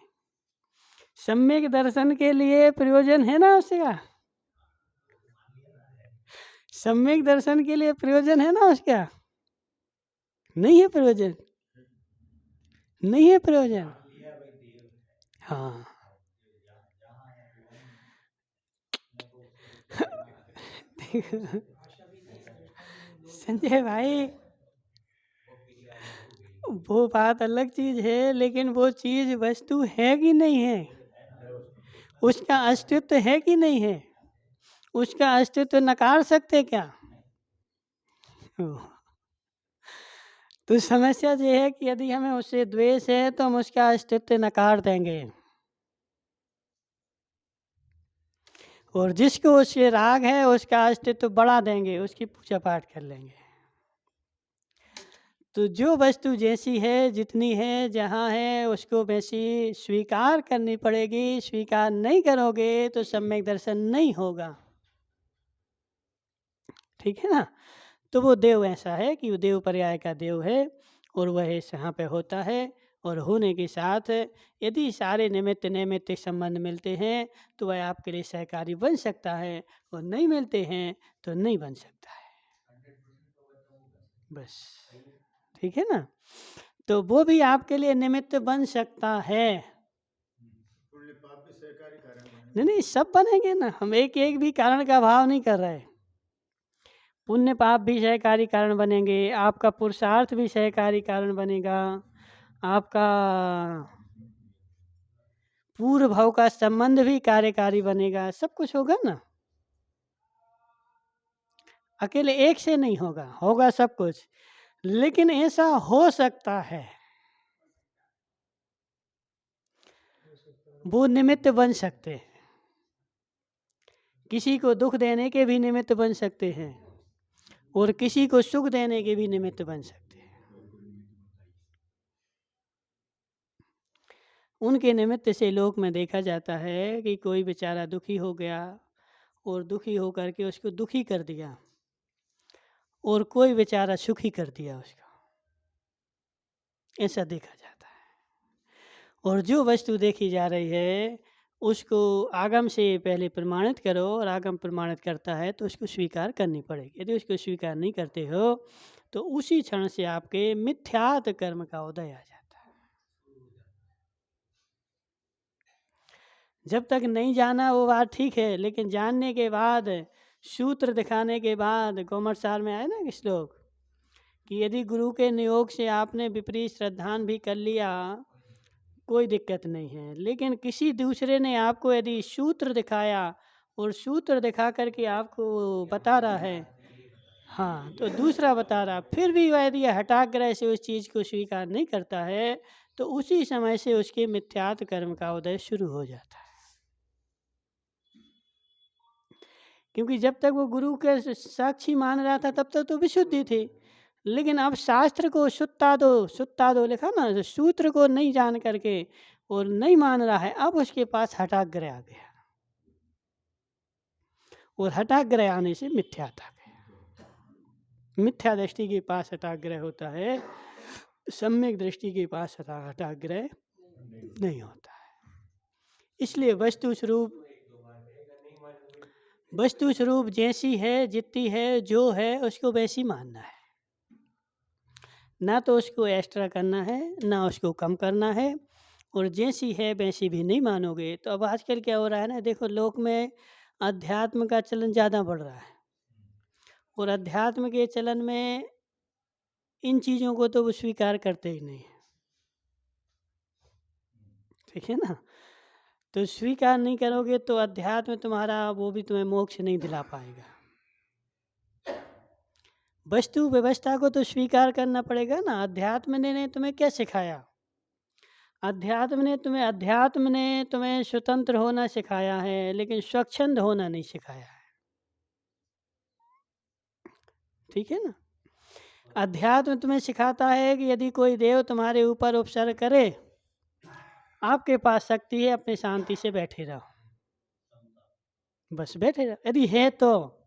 S1: सम्यक दर्शन के लिए प्रयोजन है ना उसका, सम्यक दर्शन के लिए प्रयोजन है ना उसका? नहीं है प्रयोजन, नहीं है प्रयोजन। हाँ संजय भाई, वो बात अलग चीज है, लेकिन वो चीज वस्तु है कि नहीं है? उसका अस्तित्व है कि नहीं है? उसका अस्तित्व नकार सकते क्या? तो समस्या ये है कि यदि हमें उससे द्वेष है तो हम उसका अस्तित्व नकार देंगे, और जिसको उससे राग है उसका अस्तित्व बढ़ा देंगे, उसकी पूजा पाठ कर लेंगे। तो जो वस्तु जैसी है, जितनी है, जहाँ है, उसको वैसी स्वीकार करनी पड़ेगी। स्वीकार नहीं करोगे तो सम्यक दर्शन नहीं होगा, ठीक है ना। तो वो देव ऐसा है कि वो देव पर्याय का देव है, और वह यहाँ पे होता है, और होने के साथ यदि सारे निमित्त नैमित्तिक संबंध मिलते हैं तो वह आपके लिए सहकारी बन सकता है, और नहीं मिलते हैं तो नहीं बन सकता है, बस, ठीक है ना। तो वो भी आपके लिए निमित्त बन सकता है। नहीं, सब बनेंगे ना, हम एक एक भी कारण का भाव नहीं कर रहे। पुण्य पाप भी सहकारी कारण बनेंगे, आपका पुरुषार्थ भी सहकारी कारण बनेगा, आपका पूर्व भाव का संबंध भी कार्यकारी बनेगा, सब कुछ होगा ना। अकेले एक से नहीं होगा, होगा सब कुछ, लेकिन ऐसा हो सकता है, वो निमित्त बन सकते हैं। किसी को दुख देने के भी निमित्त बन सकते हैं और किसी को सुख देने के भी निमित्त बन सकते हैं। उनके निमित्त से लोक में देखा जाता है कि कोई बेचारा दुखी हो गया और दुखी होकर के उसको दुखी कर दिया, और कोई बेचारा सुखी कर दिया उसको, ऐसा देखा जाता है। और जो वस्तु देखी जा रही है उसको आगम से पहले प्रमाणित करो, और आगम प्रमाणित करता है तो उसको स्वीकार करनी पड़ेगी। यदि उसको स्वीकार नहीं करते हो तो उसी क्षण से आपके मिथ्यात कर्म का उदय आ जाता है। जब तक नहीं जाना वो बात ठीक है, लेकिन जानने के बाद, सूत्र दिखाने के बाद, कॉमर्सार में आए ना श्लोक कि यदि गुरु के नियोग से आपने विपरीत श्रद्धान भी कर लिया कोई दिक्कत नहीं है, लेकिन किसी दूसरे ने आपको यदि सूत्र दिखाया और सूत्र दिखा करके आपको बता रहा है, हाँ, तो दूसरा बता रहा, फिर भी यदि हठाग्रह से उस चीज़ को स्वीकार नहीं करता है तो उसी समय से उसके मिथ्यात कर्म का उदय शुरू हो जाता है। क्योंकि जब तक वो गुरु के साक्षी मान रहा था तब तक तो विशुद्धि थी, लेकिन अब शास्त्र को सुत्ता दो लिखा ना, सूत्र को नहीं जान करके और नहीं मान रहा है, अब उसके पास हठाग्रह आ गया, और हठाग्रह आने से मिथ्याता गया। मिथ्या दृष्टि के पास हठाग्रह होता है, सम्यक दृष्टि के पास हठाग्रह नहीं होता है। इसलिए वस्तु स्वरूप जैसी है, जितनी है, जो है उसको वैसी मानना है, ना तो उसको एक्स्ट्रा करना है ना उसको कम करना है, और जैसी है वैसी भी नहीं मानोगे। तो अब आजकल क्या हो रहा है ना, देखो लोक में अध्यात्म का चलन ज़्यादा बढ़ रहा है, और अध्यात्म के चलन में इन चीज़ों को तो वो स्वीकार करते ही नहीं, ठीक है ना। तो स्वीकार नहीं करोगे तो अध्यात्म तुम्हारा वो भी तुम्हें मोक्ष नहीं दिला पाएगा। वस्तु व्यवस्था को तो स्वीकार करना पड़ेगा ना। अध्यात्म ने तुम्हें क्या सिखाया? अध्यात्म ने तुम्हें स्वतंत्र होना सिखाया है, लेकिन स्वच्छंद होना नहीं सिखाया है, ठीक है ना। अध्यात्म तुम्हें सिखाता है कि यदि कोई देव तुम्हारे ऊपर उपसर्ग करे, आपके पास शक्ति है, अपनी शांति से बैठे रहो, बस बैठे रहो। यदि है तो,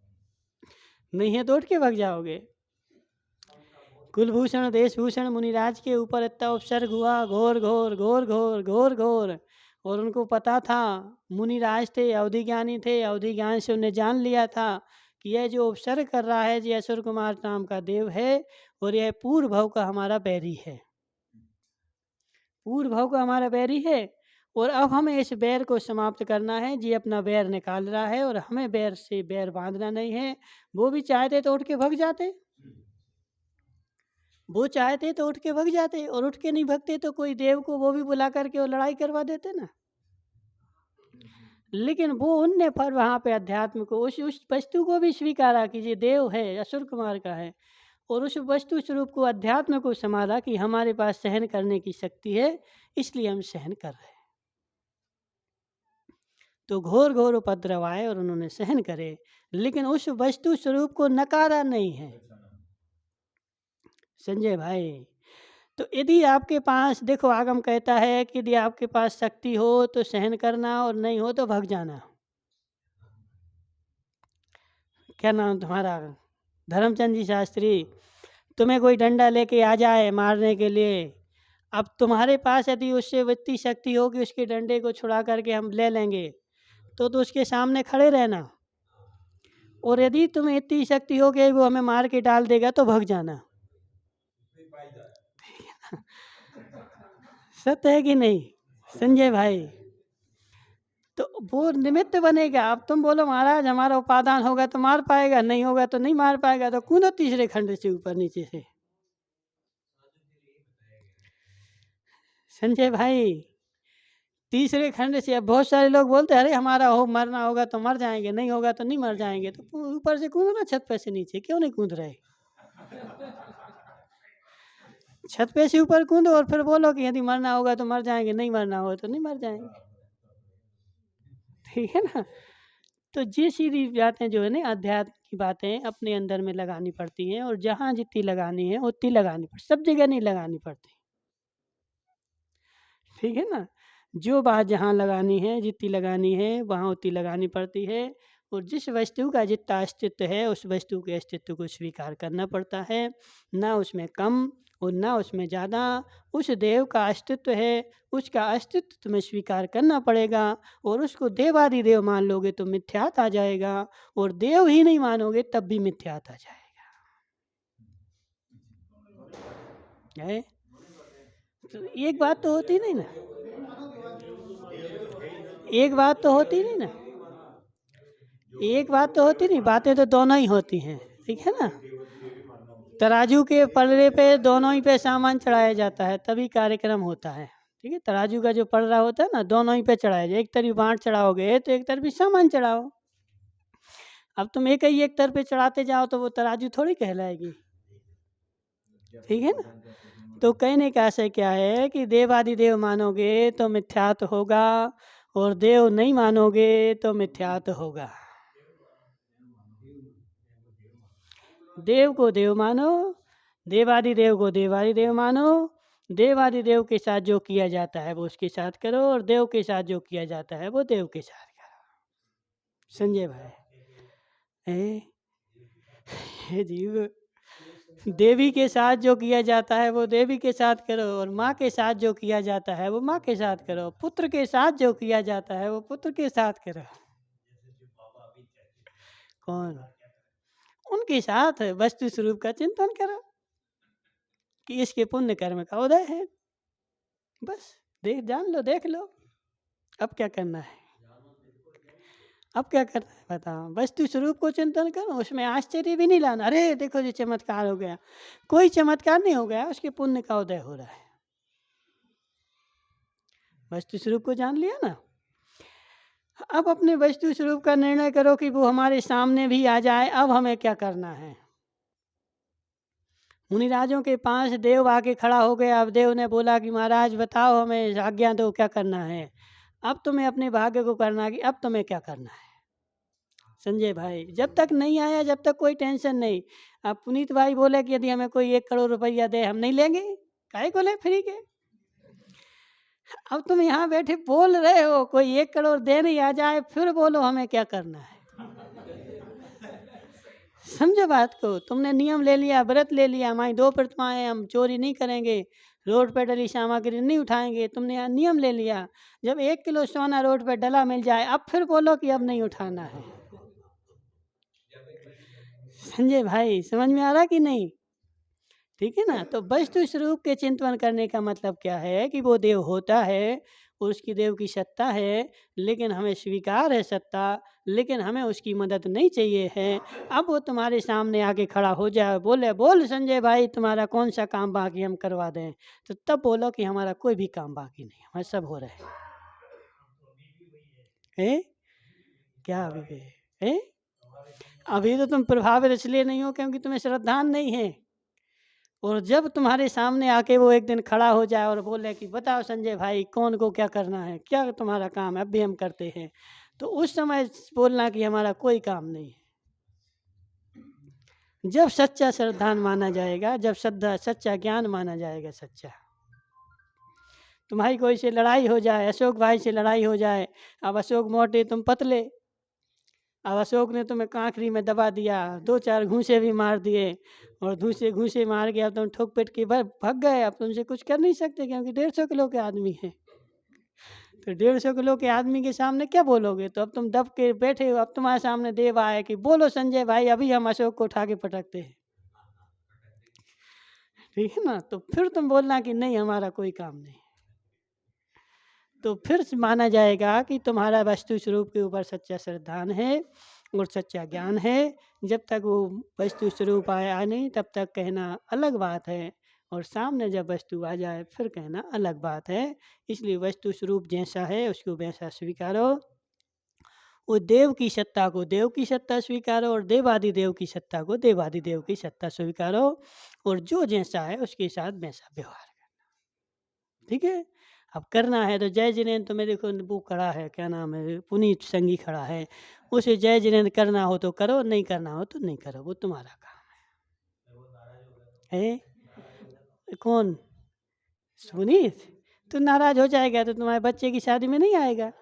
S1: नहीं है तो उठ के भाग जाओगे। कुलभूषण देशभूषण मुनिराज के ऊपर इतना उपसर्ग हुआ, घोर घोर घोर घोर घोर घोर, और उनको पता था, मुनिराज थे, अवधि ज्ञानी थे, अवधि ज्ञान से उन्हें जान लिया था कि यह जो उपसर्ग कर रहा है ये असुर कुमार नाम का देव है, और यह पूर्व भाव का हमारा बैरी है, पूर्व भाव का हमारा बैरी है, और अब हमें इस बैर को समाप्त करना है। जी अपना बैर निकाल रहा है और हमें बैर से बैर बांधना नहीं है। वो भी चाहते तो उठ के भग जाते, वो चाहते तो उठ के भग जाते, और उठ के नहीं भगते तो कोई देव को वो भी बुला करके और लड़ाई करवा देते ना। लेकिन वो उनने पर वहाँ पे अध्यात्म को, उस वस्तु को भी स्वीकारा कि ये देव है, असुर कुमार का है, और उस वस्तु स्वरूप को, अध्यात्म को संभाला कि हमारे पास सहन करने की शक्ति है, इसलिए हम सहन कर रहे हैं। तो घोर घोर उपद्रव आए और उन्होंने सहन करे, लेकिन उस वस्तु स्वरूप को नकारा नहीं है संजय भाई। तो यदि आपके पास, देखो आगम कहता है कि यदि आपके पास शक्ति हो तो सहन करना, और नहीं हो तो भग जाना। क्या नाम तुम्हारा? धर्मचंद जी शास्त्री। तुम्हें कोई डंडा लेके आ जाए मारने के लिए, अब तुम्हारे पास यदि उससे इतनी शक्ति हो कि उसके डंडे को छुड़ा करके हम ले लेंगे, तो उसके सामने खड़े रहना, और यदि तुम्हें इतनी शक्ति हो कि वो हमें मार के डाल देगा तो भग जाना। सत्य है कि नहीं संजय भाई? तो वो निमित्त बनेगा। अब तुम बोलो महाराज हमारा उपादान होगा तो मार पाएगा, नहीं होगा तो नहीं मार पाएगा, तो कूदो तीसरे खंड से ऊपर नीचे से। संजय भाई तीसरे खंड से। अब बहुत सारे लोग बोलते हैं अरे हमारा हो, मरना होगा तो मर जाएंगे, नहीं होगा तो नहीं मर जाएंगे, तो ऊपर से कूदो ना छत पे से नीचे, क्यों नहीं कूद रहे? छत पे से ऊपर कूदो और फिर बोलो कि यदि मरना होगा तो मर जाएंगे, नहीं मरना होगा तो नहीं मर जाएंगे, ठीक है ना। तो ये सीधी बातें जो है ना अध्यात्म की बातें अपने अंदर में लगानी पड़ती हैं, और जहाँ जितनी लगानी है उतनी लगानी पड़ती, सब जगह नहीं लगानी पड़ती। ठीक है ना, जो बात जहाँ लगानी है जितनी लगानी है वहाँ उतनी लगानी पड़ती है। और जिस वस्तु का जितना अस्तित्व है उस वस्तु के अस्तित्व को स्वीकार करना पड़ता है, ना उसमें कम और ना उसमें ज़्यादा। उस देव का अस्तित्व है, उसका अस्तित्व तुम्हें स्वीकार करना पड़ेगा। और उसको देवादिदेव मान लोगे तो मिथ्यात आ जाएगा, और देव ही नहीं मानोगे तब भी मिथ्यात आ जाएगा। है तो एक बात तो होती नहीं ना, एक बात तो होती नहीं ना, एक बात तो होती नहीं, बातें तो दोनों ही होती हैं। ठीक है ना, तराजू के पलड़े पे दोनों ही पे सामान चढ़ाया जाता है तभी कार्यक्रम होता है। ठीक है, तराजू का जो पलड़ा होता है ना दोनों ही पे चढ़ाया जाए, एक तरफ बांट चढ़ाओगे तो एक तरफ भी सामान चढ़ाओ। अब तुम एक ही एक तरफ पे चढ़ाते जाओ तो वो तराजू थोड़ी कहलाएगी। ठीक है ना, तो कहने का आशय क्या है कि देवादिदेव मानोगे तो मिथ्यात होगा, और देव नहीं मानोगे तो मिथ्यात होगा। देव को देव मानो, देवादिदेव को देवादिदेव मानो। देवादिदेव के साथ जो किया जाता है वो उसके साथ करो, और देव के साथ जो किया जाता है वो देव के साथ करो। संजय भाई, हे जीव, देवी के साथ जो किया जाता है वो देवी के साथ करो, और माँ के साथ जो किया जाता है वो माँ के साथ करो। पुत्र के साथ जो किया जाता है वो पुत्र के साथ करो। कौन? उनके साथ वस्तु स्वरूप का चिंतन करो कि इसके पुण्य कर्म का उदय है। बस देख जान लो, देख लो। अब क्या करना है, अब क्या करना है बताओ। वस्तु स्वरूप को चिंतन करो, उसमें आश्चर्य भी नहीं लाना। अरे देखो जी चमत्कार हो गया, कोई चमत्कार नहीं हो गया, उसके पुण्य का उदय हो रहा है। वस्तु स्वरूप को जान लिया ना, अब अपने वस्तु स्वरूप का निर्णय करो कि वो हमारे सामने भी आ जाए। अब हमें क्या करना है। मुनिराजों के पास देव आके खड़ा हो गया। अब देव ने बोला कि महाराज बताओ, हमें आज्ञा दो, क्या करना है। अब तुम्हें अपने भाग्य को करना कि अब तुम्हें क्या करना है। संजय भाई, जब तक नहीं आया जब तक कोई टेंशन नहीं। अब पुनीत भाई बोले कि यदि हमें कोई 1 करोड़ रुपया दे हम नहीं लेंगे, काहे को ले फ्री के। अब तुम यहाँ बैठे बोल रहे हो, कोई 1 करोड़ देने आ जाए फिर बोलो हमें क्या करना है। समझो बात को, तुमने नियम ले लिया, व्रत ले लिया, हमारी 2 प्रतिमाएं, हम चोरी नहीं करेंगे, रोड पे डली सामग्री नहीं उठाएंगे। तुमने यहाँ नियम ले लिया, जब 1 किलो सोना रोड पे डला मिल जाए अब फिर बोलो कि अब नहीं उठाना है। संजय भाई समझ में आ रहा कि नहीं। ठीक है ना, तो वस्तु स्वरूप के चिंतन करने का मतलब क्या है कि वो देव होता है, उसकी देव की सत्ता है, लेकिन हमें स्वीकार है सत्ता, लेकिन हमें उसकी मदद नहीं चाहिए है। अब वो तुम्हारे सामने आके खड़ा हो जाए, बोले बोल संजय भाई तुम्हारा कौन सा काम बाकी हम करवा दें, तो तब बोलो कि हमारा कोई भी काम बाकी नहीं, हमारा सब हो रहा है। क्या अभी है? अभी तो तुम प्रभावित इसलिए नहीं हो क्योंकि तुम्हें श्रद्धा नहीं है। और जब तुम्हारे सामने आके वो एक दिन खड़ा हो जाए और बोले कि बताओ संजय भाई कौन को क्या करना है, क्या तुम्हारा काम है, अब भी हम करते हैं, तो उस समय बोलना कि हमारा कोई काम नहीं है। जब सच्चा श्रद्धान माना जाएगा, जब श्रद्धा सच्चा ज्ञान माना जाएगा, सच्चा। तुम्हारी कोई से लड़ाई हो जाए, अशोक भाई से लड़ाई हो जाए, अब अशोक मोटे तुम पतले, अब अशोक ने तुम्हें कांकरी में दबा दिया, 2-4 घूंसे भी मार दिए, और घूंसे मार के अब तुम ठोक पेट के भाग गए। अब तुमसे कुछ कर नहीं सकते क्योंकि 150 किलो के आदमी हैं। तो 150 किलो के आदमी के सामने क्या बोलोगे। तो अब तुम दब के बैठे हो, अब तुम्हारे सामने देव आए कि बोलो संजय भाई अभी हम अशोक को उठा के पटकते हैं। ठीक है ना, तो फिर तुम बोलना कि नहीं हमारा कोई काम नहीं, तो फिर माना जाएगा कि तुम्हारा वस्तु स्वरूप के ऊपर सच्चा श्रद्धान है और सच्चा ज्ञान है। जब तक वो वस्तु स्वरूप आया नहीं तब तक कहना अलग बात है, और सामने जब वस्तु आ जाए फिर कहना अलग बात है। इसलिए वस्तु स्वरूप जैसा है उसको वैसा स्वीकारो, वो देव की सत्ता को देव की सत्ता स्वीकारो, और देवादिदेव की सत्ता को देवादिदेव की सत्ता स्वीकारो, और जो जैसा है उसके साथ वैसा व्यवहार करना। ठीक है, अब करना है तो जय जिनेन्द्र तो मेरे को वो खड़ा है, क्या नाम है, पुनीत संगी खड़ा है, उसे जय जिनेन्द्र करना हो तो करो, नहीं करना हो तो नहीं करो, वो तुम्हारा काम है। कौन? पुनीत? तो नाराज हो जाएगा तो तुम्हारे बच्चे की शादी में नहीं आएगा।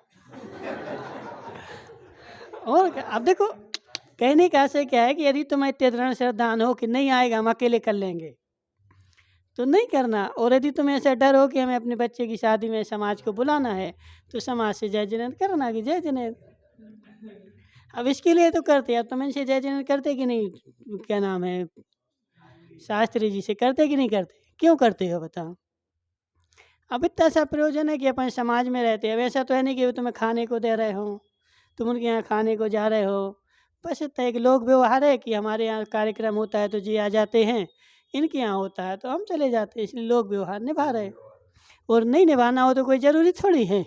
S1: और अब देखो कहने का आशय क्या है कि यदि तुम्हें इतने दृढ़ श्रद्धान हो कि नहीं आएगा, हम अकेले कर लेंगे, तो नहीं करना। और यदि तुम्हें ऐसा डर हो कि हमें अपने बच्चे की शादी में समाज को बुलाना है, तो समाज से जय जिनेन्द्र करना कि जय जिनेन्द्र। अब इसके लिए तो करते, अब तुम इनसे जय जिनेन्द्र करते कि नहीं, क्या नाम है, शास्त्री जी से करते कि नहीं करते? क्यों करते हो बताओ? अब इतना सा प्रयोजन है कि अपन समाज में रहते हैं। वैसा तो है नहीं कि वो तुम्हें खाने को दे रहे हो, तुम उनके यहाँ खाने को जा रहे हो, बस इतना एक लोक व्यवहार है कि हमारे यहाँ कार्यक्रम होता है तो जी आ जाते हैं, इनके यहाँ होता है तो हम चले जाते हैं, इसलिए लोक व्यवहार निभा रहे। और नहीं निभाना हो तो कोई ज़रूरी थोड़ी है।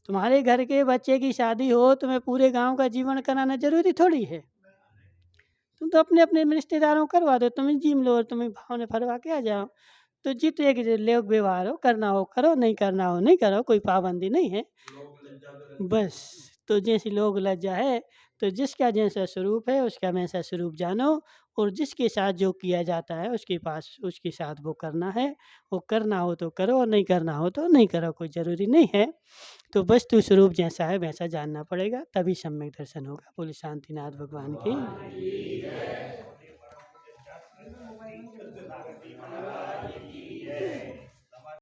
S1: तुम्हारे घर के बच्चे की शादी हो, तुम्हें पूरे गांव का जीवन कराना ज़रूरी थोड़ी है। तुम तो अपने अपने रिश्तेदारों करवा दो, तुम जिम लो और तुम्हें भाव ने फरवा के आ जाओ। तो जित एक लोक व्यवहार हो, करना हो करो, नहीं करना हो नहीं करो, कोई पाबंदी नहीं है बस। तो जैसी लोग लज्जा है, तो जिसका जैसा स्वरूप है उसका वैसा स्वरूप जानो, और जिसके साथ जो किया जाता है उसके पास उसके साथ वो करना है। वो करना हो तो करो और नहीं करना हो तो नहीं करो, कोई ज़रूरी नहीं है। तो वस्तु स्वरूप जैसा है वैसा जानना पड़ेगा, तभी सम्यक दर्शन होगा। बोले शांतिनाथ भगवान की।